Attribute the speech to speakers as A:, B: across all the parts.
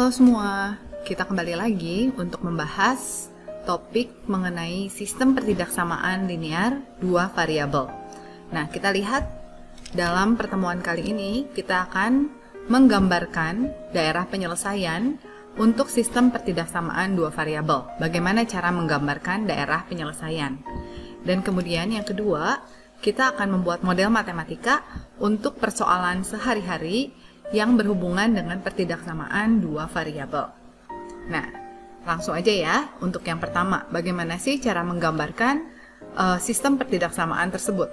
A: Halo semua, kita kembali lagi untuk membahas topik mengenai sistem pertidaksamaan linear dua variabel. Nah, kita lihat dalam pertemuan kali ini kita akan menggambarkan daerah penyelesaian untuk sistem pertidaksamaan dua variabel. Bagaimana cara menggambarkan daerah penyelesaian? Dan kemudian yang kedua, kita akan membuat model matematika untuk persoalan sehari-hari yang berhubungan dengan pertidaksamaan dua variabel. Nah, langsung aja ya. Untuk yang pertama, bagaimana sih cara menggambarkan sistem pertidaksamaan tersebut?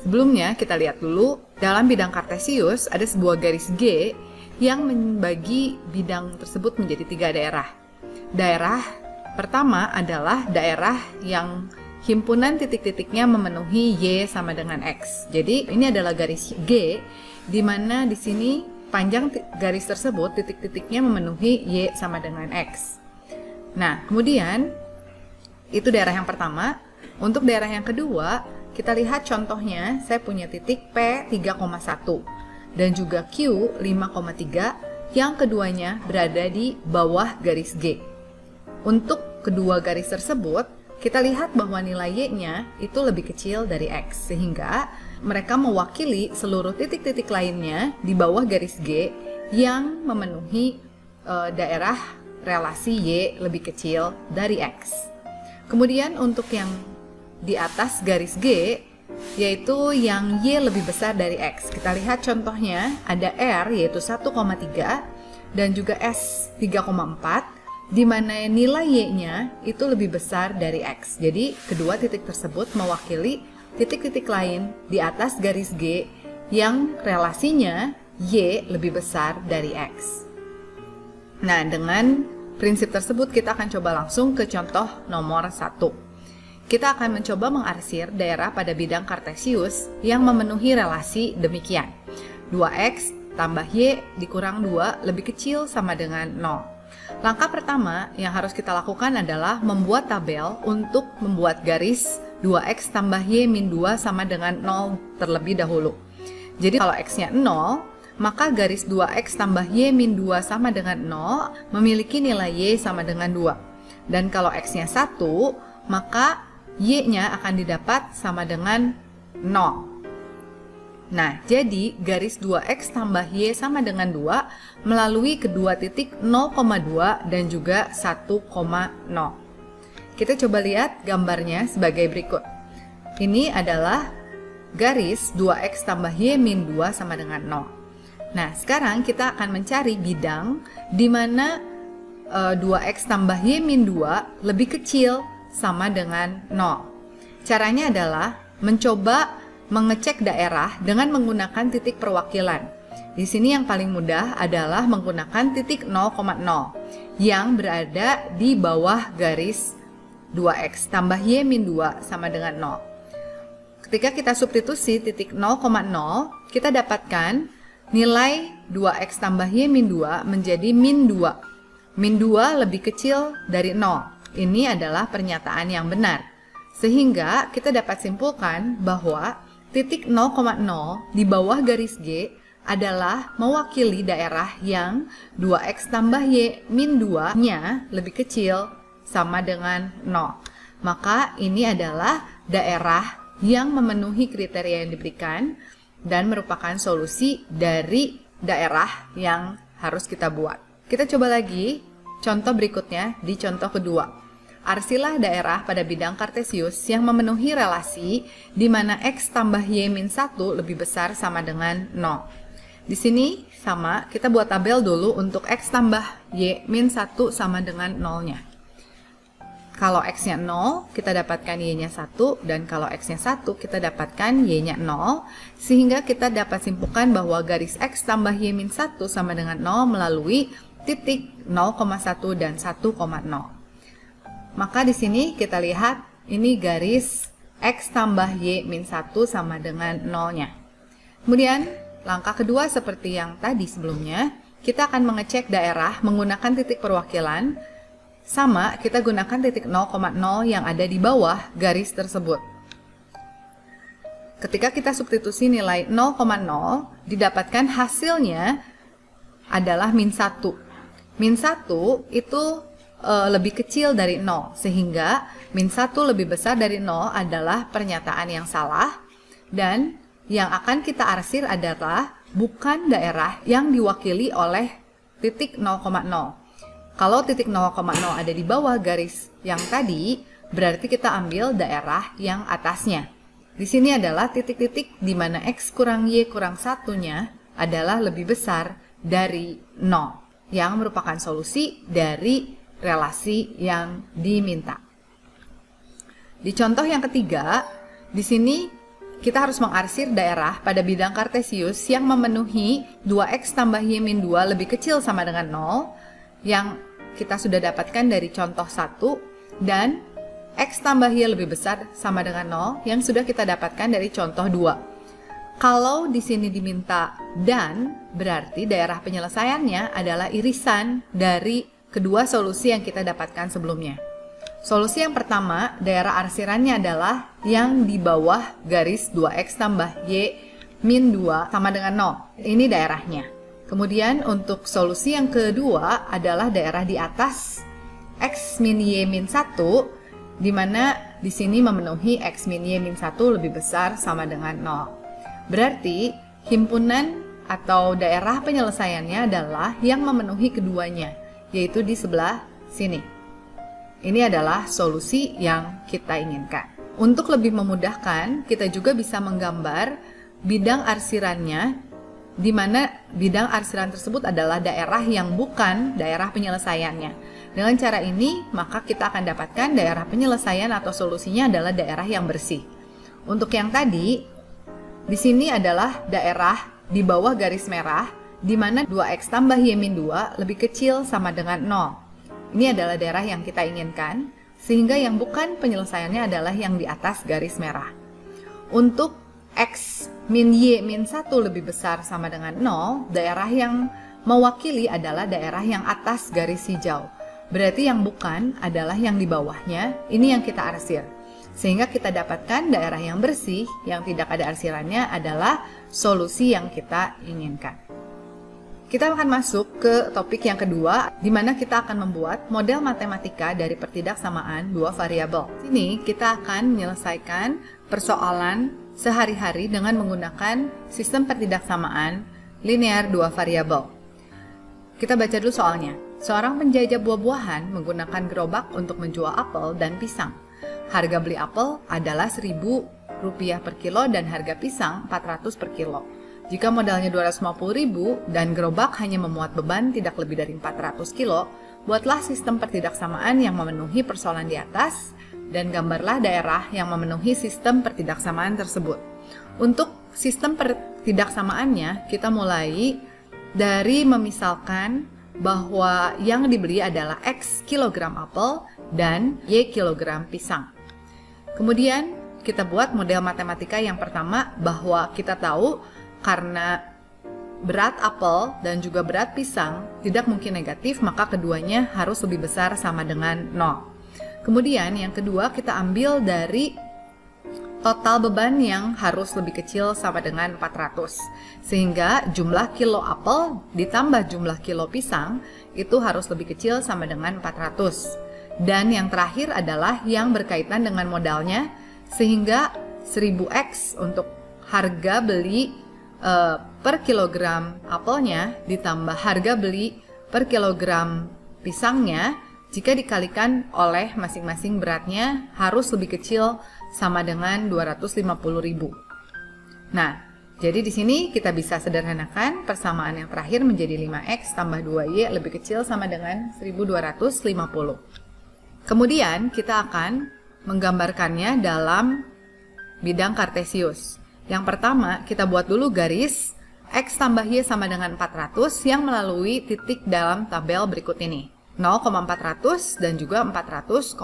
A: Sebelumnya, kita lihat dulu, dalam bidang kartesius ada sebuah garis G yang membagi bidang tersebut menjadi 3 daerah. Daerah pertama adalah daerah yang himpunan titik-titiknya memenuhi Y sama dengan X. Jadi, ini adalah garis G, di mana di sini panjang garis tersebut titik-titiknya memenuhi Y sama dengan X. Nah, kemudian itu daerah yang pertama. Untuk daerah yang kedua, kita lihat contohnya, saya punya titik P 3,1 dan juga Q 5,3 yang keduanya berada di bawah garis G. Untuk kedua garis tersebut, kita lihat bahwa nilai Y-nya itu lebih kecil dari X, sehingga mereka mewakili seluruh titik-titik lainnya di bawah garis G yang memenuhi daerah relasi Y lebih kecil dari X. Kemudian untuk yang di atas garis G, yaitu yang Y lebih besar dari X. Kita lihat contohnya, ada R yaitu 1,3 dan juga S 3,4, di mana nilai Y-nya itu lebih besar dari X. Jadi, kedua titik tersebut mewakili titik-titik lain di atas garis G yang relasinya Y lebih besar dari X. Nah, dengan prinsip tersebut kita akan coba langsung ke contoh nomor 1. Kita akan mencoba mengarsir daerah pada bidang kartesius yang memenuhi relasi demikian. 2X tambah Y dikurang 2 lebih kecil sama dengan 0. Langkah pertama yang harus kita lakukan adalah membuat tabel untuk membuat garis 2X tambah Y min 2 sama dengan 0 terlebih dahulu. Jadi kalau X-nya 0, maka garis 2X tambah Y min 2 sama dengan 0 memiliki nilai Y sama dengan 2. Dan kalau X-nya 1, maka Y-nya akan didapat sama dengan 0. Nah, jadi garis 2X tambah Y sama dengan 2 melalui kedua titik 0,2 dan juga 1,0. Kita coba lihat gambarnya sebagai berikut. Ini adalah garis 2X tambah Y min 2 sama dengan 0. Nah, sekarang kita akan mencari bidang di mana 2X tambah Y min 2 lebih kecil sama dengan 0. Caranya adalah mencoba mengecek daerah dengan menggunakan titik perwakilan. Di sini yang paling mudah adalah menggunakan titik 0,0 yang berada di bawah garis 2X tambah Y min 2 sama dengan 0. Ketika kita substitusi titik 0,0, kita dapatkan nilai 2X tambah Y min 2 menjadi min 2. Min 2 lebih kecil dari 0. Ini adalah pernyataan yang benar. Sehingga kita dapat simpulkan bahwa titik 0,0 di bawah garis G adalah mewakili daerah yang 2X tambah Y min 2-nya lebih kecil sama dengan 0. Maka ini adalah daerah yang memenuhi kriteria yang diberikan dan merupakan solusi dari daerah yang harus kita buat. Kita coba lagi contoh berikutnya di contoh kedua. Arsilah daerah pada bidang kartesius yang memenuhi relasi di mana X tambah Y min 1 lebih besar sama dengan 0. Di sini sama, kita buat tabel dulu untuk X tambah Y min 1 sama dengan 0-nya. Kalau X-nya 0, kita dapatkan Y-nya 1, dan kalau X-nya 1, kita dapatkan Y-nya 0, sehingga kita dapat simpulkan bahwa garis X tambah Y min 1 sama dengan 0 melalui titik 0,1 dan 1,0. Maka di sini kita lihat ini garis X tambah Y min 1 sama dengan 0-nya. Kemudian langkah kedua seperti yang tadi sebelumnya, kita akan mengecek daerah menggunakan titik perwakilan. Sama, kita gunakan titik 0,0 yang ada di bawah garis tersebut. Ketika kita substitusi nilai 0,0, didapatkan hasilnya adalah min 1. Min 1 itu lebih kecil dari 0, sehingga min 1 lebih besar dari 0 adalah pernyataan yang salah, dan yang akan kita arsir adalah bukan daerah yang diwakili oleh titik 0,0. Kalau titik 0,0 ada di bawah garis yang tadi, berarti kita ambil daerah yang atasnya. Di sini adalah titik-titik di mana X kurang Y kurang 1-nya adalah lebih besar dari 0, yang merupakan solusi dari relasi yang diminta. Di contoh yang ketiga, di sini kita harus mengarsir daerah pada bidang kartesius yang memenuhi 2x tambah y min 2 lebih kecil sama dengan 0, yang kita sudah dapatkan dari contoh 1, dan x tambah y lebih besar sama dengan 0 yang sudah kita dapatkan dari contoh 2. Kalau di sini diminta dan, berarti daerah penyelesaiannya adalah irisan dari kedua solusi yang kita dapatkan sebelumnya. Solusi yang pertama, daerah arsirannya adalah yang di bawah garis 2x tambah y min 2 sama dengan 0. Ini daerahnya. Kemudian untuk solusi yang kedua adalah daerah di atas x min y min 1, di mana di sini memenuhi x min y min 1 lebih besar sama dengan 0. Berarti himpunan atau daerah penyelesaiannya adalah yang memenuhi keduanya, yaitu di sebelah sini. Ini adalah solusi yang kita inginkan. Untuk lebih memudahkan, kita juga bisa menggambar bidang arsirannya, di mana bidang arsiran tersebut adalah daerah yang bukan daerah penyelesaiannya. Dengan cara ini, maka kita akan dapatkan daerah penyelesaian atau solusinya adalah daerah yang bersih. Untuk yang tadi, di sini adalah daerah di bawah garis merah, di mana 2x tambah y min 2 lebih kecil sama dengan 0. Ini adalah daerah yang kita inginkan, sehingga yang bukan penyelesaiannya adalah yang di atas garis merah. Untuk x min y min 1 lebih besar sama dengan 0, daerah yang mewakili adalah daerah yang atas garis hijau. Berarti yang bukan adalah yang di bawahnya, ini yang kita arsir. Sehingga kita dapatkan daerah yang bersih, yang tidak ada arsirannya adalah solusi yang kita inginkan. Kita akan masuk ke topik yang kedua, di mana kita akan membuat model matematika dari pertidaksamaan dua variabel. Sini kita akan menyelesaikan persoalan sehari-hari dengan menggunakan sistem pertidaksamaan linear dua variabel. Kita baca dulu soalnya. Seorang penjajah buah-buahan menggunakan gerobak untuk menjual apel dan pisang. Harga beli apel adalah Rp1.000 per kilo dan harga pisang Rp400 per kilo. Jika modalnya Rp250.000 dan gerobak hanya memuat beban tidak lebih dari 400 kilo, buatlah sistem pertidaksamaan yang memenuhi persoalan di atas dan gambarlah daerah yang memenuhi sistem pertidaksamaan tersebut. Untuk sistem pertidaksamaannya, kita mulai dari memisalkan bahwa yang dibeli adalah X kilogram apel dan Y kilogram pisang. Kemudian kita buat model matematika yang pertama, bahwa kita tahu karena berat apel dan juga berat pisang tidak mungkin negatif, maka keduanya harus lebih besar sama dengan 0. Kemudian yang kedua, kita ambil dari total beban yang harus lebih kecil sama dengan 400. Sehingga jumlah kilo apel ditambah jumlah kilo pisang itu harus lebih kecil sama dengan 400. Dan yang terakhir adalah yang berkaitan dengan modalnya, sehingga 1000x untuk harga beli per kilogram apelnya ditambah harga beli per kilogram pisangnya, jika dikalikan oleh masing-masing beratnya harus lebih kecil sama dengan 250.000. Nah, jadi di sini kita bisa sederhanakan persamaan yang terakhir menjadi 5x tambah 2y lebih kecil sama dengan 1250. Kemudian kita akan menggambarkannya dalam bidang kartesius. Yang pertama, kita buat dulu garis x tambah y sama dengan 400 yang melalui titik dalam tabel berikut ini. 0,400 dan juga 400,0.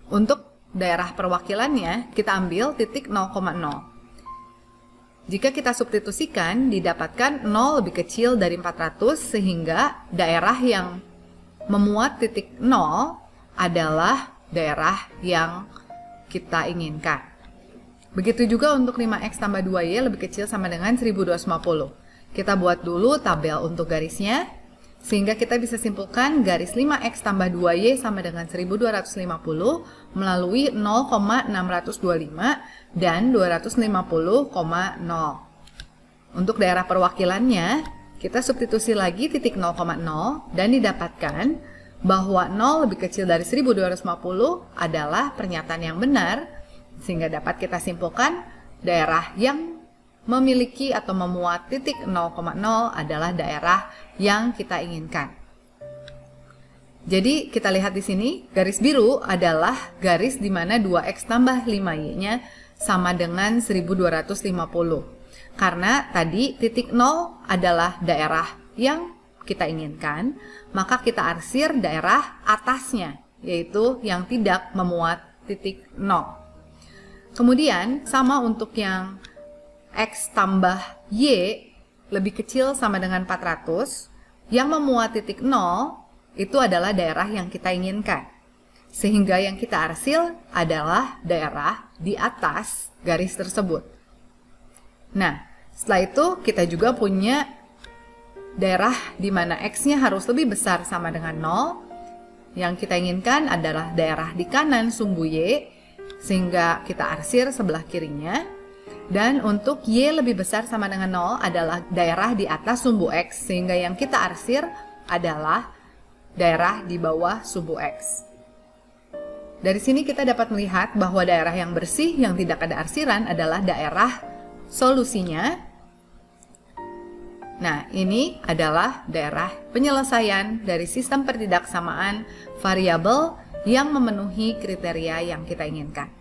A: Untuk daerah perwakilannya, kita ambil titik 0,0. Jika kita substitusikan, didapatkan 0 lebih kecil dari 400, sehingga daerah yang memuat titik 0 adalah daerah yang kita inginkan. Begitu juga untuk 5x tambah 2y lebih kecil sama dengan 1250. Kita buat dulu tabel untuk garisnya, sehingga kita bisa simpulkan garis 5X tambah 2Y sama dengan 1250 melalui 0,625 dan 250,0. Untuk daerah perwakilannya, kita substitusi lagi titik 0,0 dan didapatkan bahwa 0 lebih kecil dari 1250 adalah pernyataan yang benar, sehingga dapat kita simpulkan daerah yang memiliki atau memuat titik 0,0 adalah daerah yang kita inginkan. Jadi kita lihat di sini, garis biru adalah garis di mana 2X tambah 5Y-nya sama dengan 1250. Karena tadi titik 0 adalah daerah yang kita inginkan, maka kita arsir daerah atasnya, yaitu yang tidak memuat titik 0. Kemudian sama untuk yang X tambah Y lebih kecil sama dengan 400, yang memuat titik 0 itu adalah daerah yang kita inginkan. Sehingga yang kita arsil adalah daerah di atas garis tersebut. Nah, setelah itu kita juga punya daerah di mana X-nya harus lebih besar sama dengan 0. Yang kita inginkan adalah daerah di kanan sumbu Y, sehingga kita arsir sebelah kirinya. Dan untuk Y lebih besar sama dengan 0 adalah daerah di atas sumbu X, sehingga yang kita arsir adalah daerah di bawah sumbu X. Dari sini kita dapat melihat bahwa daerah yang bersih yang tidak ada arsiran adalah daerah solusinya. Nah, ini adalah daerah penyelesaian dari sistem pertidaksamaan variabel yang memenuhi kriteria yang kita inginkan.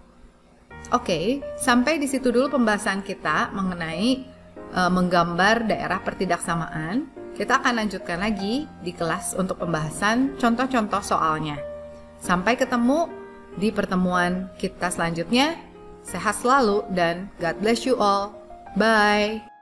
A: Oke, sampai di situ dulu pembahasan kita mengenai menggambar daerah pertidaksamaan. Kita akan lanjutkan lagi di kelas untuk pembahasan contoh-contoh soalnya. Sampai ketemu di pertemuan kita selanjutnya. Sehat selalu dan God bless you all. Bye!